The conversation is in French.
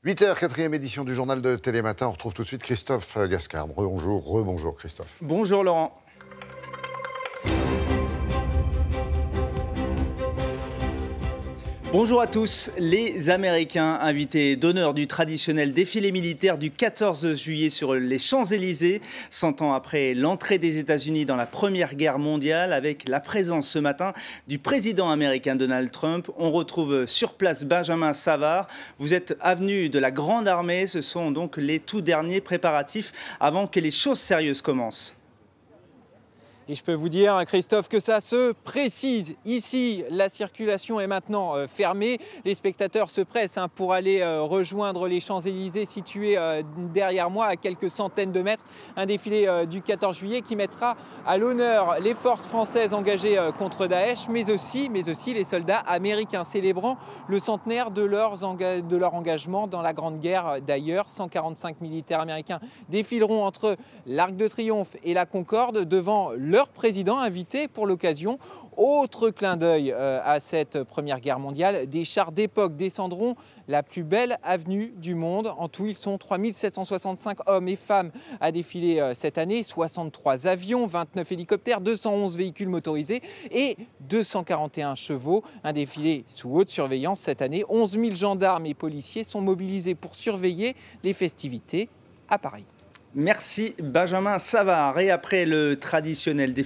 8h, quatrième édition du journal de Télématin. On retrouve tout de suite Christophe Gascard. Rebonjour Christophe. Bonjour Laurent. Bonjour à tous. Les Américains invités d'honneur du traditionnel défilé militaire du 14 juillet sur les Champs-Élysées, 100 ans après l'entrée des États-Unis dans la Première Guerre mondiale, avec la présence ce matin du président américain Donald Trump. On retrouve sur place Benjamin Savard. Vous êtes avenue de la Grande Armée. Ce sont donc les tout derniers préparatifs avant que les choses sérieuses commencent. Et je peux vous dire, Christophe, que ça se précise. Ici, la circulation est maintenant fermée. Les spectateurs se pressent pour aller rejoindre les Champs-Élysées situés derrière moi, à quelques centaines de mètres. Un défilé du 14 juillet qui mettra à l'honneur les forces françaises engagées contre Daesh, mais aussi les soldats américains célébrant le centenaire de leur engagement dans la Grande Guerre. D'ailleurs, 145 militaires américains défileront entre l'Arc de Triomphe et la Concorde devant leur président invité pour l'occasion. Autre clin d'œil à cette Première Guerre mondiale, des chars d'époque descendront la plus belle avenue du monde. En tout, ils sont 3765 hommes et femmes à défiler cette année, 63 avions, 29 hélicoptères, 211 véhicules motorisés et 241 chevaux. Un défilé sous haute surveillance cette année. 11 000 gendarmes et policiers sont mobilisés pour surveiller les festivités à Paris. Merci Benjamin Savard. Et après le traditionnel défilé